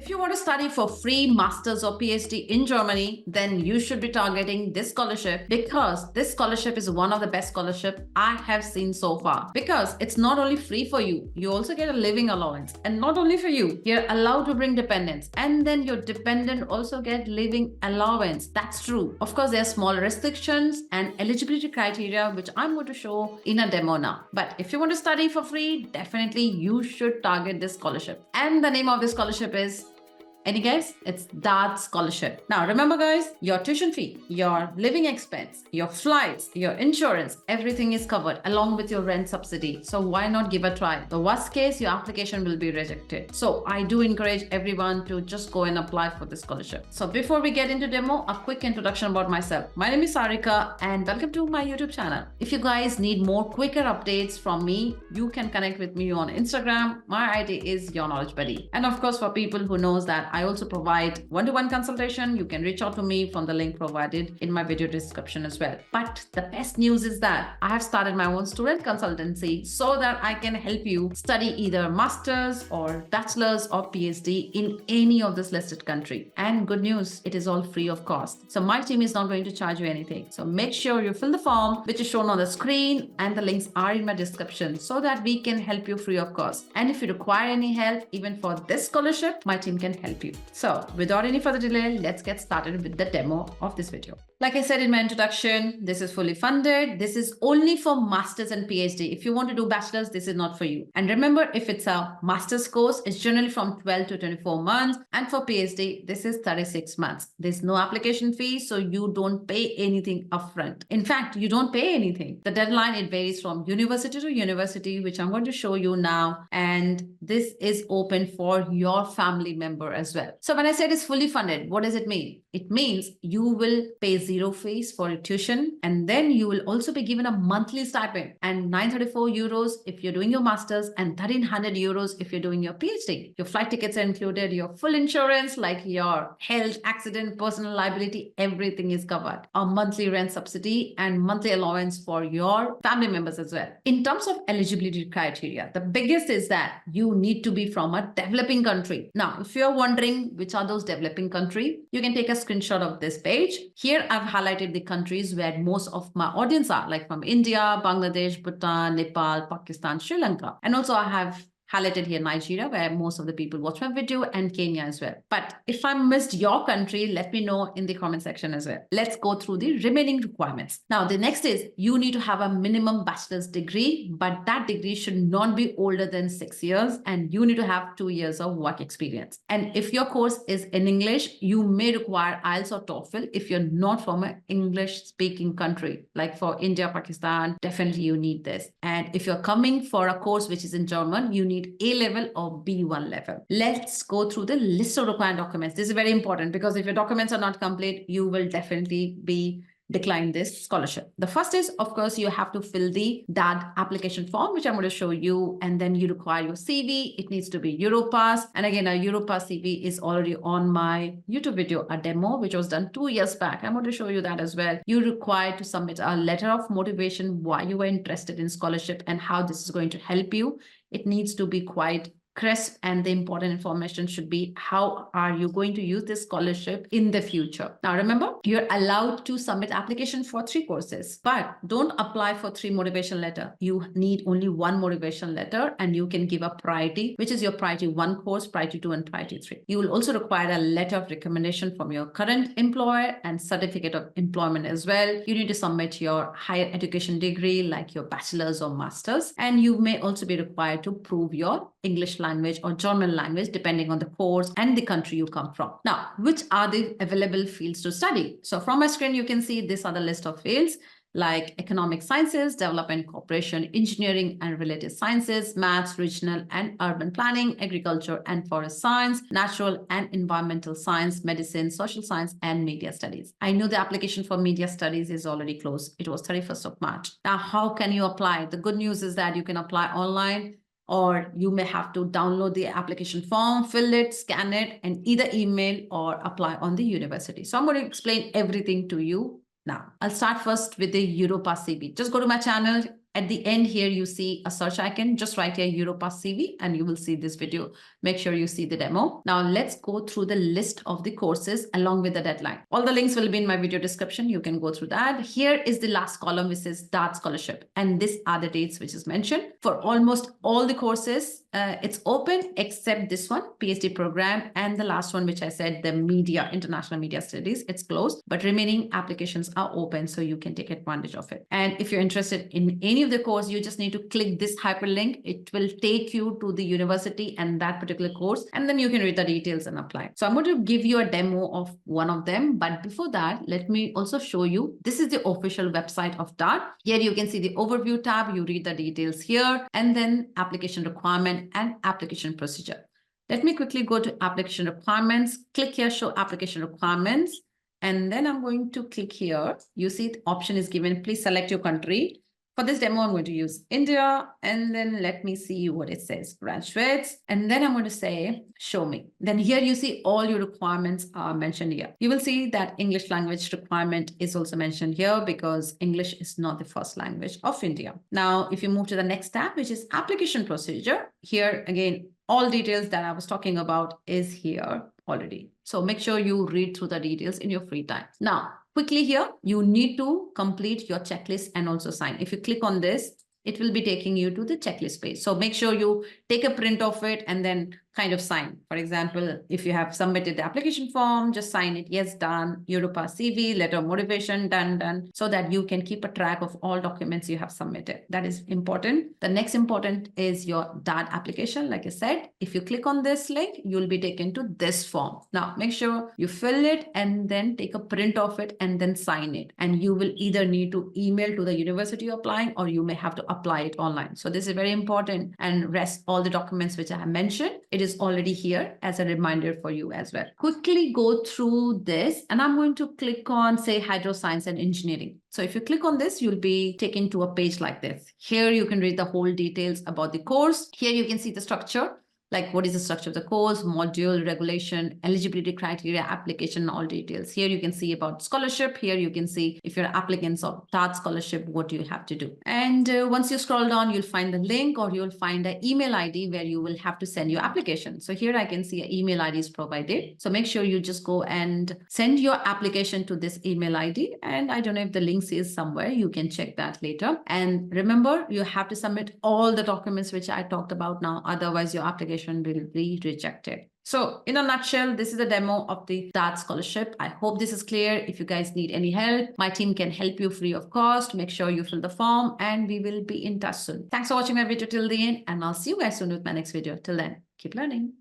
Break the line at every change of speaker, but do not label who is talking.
If you want to study for free master's or PhD in Germany, then you should be targeting this scholarship because this scholarship is one of the best scholarships I have seen so far. Because it's not only free for you, you also get a living allowance. And not only for you, you're allowed to bring dependents. And then your dependent also get living allowance. That's true. Of course, there are small restrictions and eligibility criteria, which I'm going to show in a demo now. But if you want to study for free, definitely you should target this scholarship. And the name of this scholarship is, any guess? It's DAAD Scholarship. Now remember guys, your tuition fee, your living expense, your flights, your insurance, everything is covered along with your rent subsidy. So why not give a try? The worst case, your application will be rejected. So I do encourage everyone to just go and apply for this scholarship. So before we get into demo, a quick introduction about myself. My name is Sarica and welcome to my YouTube channel. If you guys need more quicker updates from me, you can connect with me on Instagram. My ID is Your Knowledge Buddy. And of course, for people who knows that I also provide one-to-one consultation. You can reach out to me from the link provided in my video description as well. But the best news is that I have started my own student consultancy so that I can help you study either master's or bachelor's or PhD in any of this listed country. And good news, it is all free of cost. So my team is not going to charge you anything. So make sure you fill the form, which is shown on the screen, and the links are in my description so that we can help you free of cost. And if you require any help, even for this scholarship, my team can help you. So without any further delay, let's get started with the demo of this video. Like I said in my introduction, this is fully funded. This is only for masters and PhD. If you want to do bachelor's, this is not for you. And remember, if it's a master's course, it's generally from 12 to 24 months. And for PhD, this is 36 months. There's no application fee, so you don't pay anything upfront. In fact, you don't pay anything. The deadline, it varies from university to university, which I'm going to show you now. And this is open for your family member as well. So when I said it's fully funded, what does it mean? It means you will pay zero fees for your tuition, and then you will also be given a monthly stipend and 934 euros if you're doing your master's and 1300 euros if you're doing your PhD. Your flight tickets are included, your full insurance like your health, accident, personal liability, everything is covered. A monthly rent subsidy and monthly allowance for your family members as well. In terms of eligibility criteria, the biggest is that you need to be from a developing country. Now, if you're wondering which are those developing countries, you can take a screenshot of this page. Here I've highlighted the countries where most of my audience are, like from India, Bangladesh, Bhutan, Nepal, Pakistan, Sri Lanka. And also I have highlighted here Nigeria, where most of the people watch my video, and Kenya as well. But if I missed your country, let me know in the comment section as well. Let's go through the remaining requirements. Now, the next is you need to have a minimum bachelor's degree, but that degree should not be older than 6 years, and you need to have 2 years of work experience. And if your course is in English, you may require IELTS or TOEFL if you're not from an English-speaking country. Like for India, Pakistan, definitely you need this. And if you're coming for a course which is in German, you need A-level or B1 level. Let's go through the list of required documents. This is very important because if your documents are not complete, you will definitely be declined this scholarship. The first is, of course, you have to fill the DAAD application form, which I'm going to show you, and then you require your CV. It needs to be Europass. And again, a Europass CV is already on my YouTube video, a demo, which was done 2 years back. I'm going to show you that as well. You require to submit a letter of motivation, why you were interested in scholarship and how this is going to help you. It needs to be quite crisp, and the important information should be how are you going to use this scholarship in the future. Now remember, you're allowed to submit application for 3 courses, but don't apply for 3 motivation letter. You need only 1 motivation letter, and you can give a priority, which is your priority 1 course, priority 2, and priority 3. You will also require a letter of recommendation from your current employer and certificate of employment as well. You need to submit your higher education degree like your bachelor's or master's, and you may also be required to prove your English language or German language, depending on the course and the country you come from. Now, which are the available fields to study? So from my screen, you can see these are the list of fields like economic sciences, development, cooperation, engineering and related sciences, maths, regional and urban planning, agriculture and forest science, natural and environmental science, medicine, social science, and media studies. I know the application for media studies is already closed. It was 31st of March. Now, how can you apply? The good news is that you can apply online, or you may have to download the application form, fill it, scan it, and either email or apply on the university. So I'm going to explain everything to you now. I'll start first with the Europass CV. Just go to my channel, At the end here, you see a search icon. Just write here Europa CV and you will see this video. Make sure you see the demo. Now let's go through the list of the courses along with the deadline. All the links will be in my video description. You can go through that. Here is the last column, which says DAAD Scholarship. And these are the dates which is mentioned. For almost all the courses, it's open except this one, PhD program, and the last one, which I said, the media, international media studies, it's closed, but remaining applications are open, so you can take advantage of it. And if you're interested in any of the course, you just need to click this hyperlink. It will take you to the university and that particular course, and then you can read the details and apply. So I'm going to give you a demo of one of them, but before that, let me also show you, this is the official website of DAAD. Here you can see the overview tab, you read the details here, and then application requirement and application procedure. Let me quickly go to application requirements, click here, show application requirements, and then I'm going to click here. You see the option is given, please select your country. For this demo, I'm going to use India, and then let me see what it says, graduates, and then I'm going to say, show me. Then here you see all your requirements are mentioned here. You will see that English language requirement is also mentioned here because English is not the first language of India. Now, if you move to the next tab, which is application procedure, here again, all details that I was talking about is here already. So make sure you read through the details in your free time. Now, quickly here, you need to complete your checklist and also sign. If you click on this, it will be taking you to the checklist page. So make sure you take a print of it and then kind of sign. For example, if you have submitted the application form, just sign it. Yes, done. Europa CV, letter of motivation, done, so that you can keep a track of all documents you have submitted. That is important. The next important is your DAAD application. Like I said, if you click on this link, you'll be taken to this form. Now, make sure you fill it and then take a print of it and then sign it. And you will either need to email to the university you're applying, or you may have to apply it online. So this is very important, and rest all the documents which I have mentioned, it is already here as a reminder for you as well. Quickly go through this, and I'm going to click on, say, hydroscience and engineering. So if you click on this, you'll be taken to a page like this. Here you can read the whole details about the course. Here you can see the structure, like what is the structure of the course, module, regulation, eligibility criteria, application, all details. Here you can see about scholarship. Here you can see if you're applicants of DAAD scholarship, what you have to do. And once you scroll down, you'll find the link, or you'll find an email ID where you will have to send your application. So here I can see an email ID is provided. So make sure you just go and send your application to this email ID. And I don't know if the link is somewhere, you can check that later. And remember, you have to submit all the documents which I talked about now. Otherwise, your application will be rejected. So in a nutshell, this is a demo of the DAAD scholarship. I hope this is clear. If you guys need any help, my team can help you free of cost. Make sure you fill the form, and we will be in touch soon. Thanks for watching my video till the end, and I'll see you guys soon with my next video. Till then, keep learning.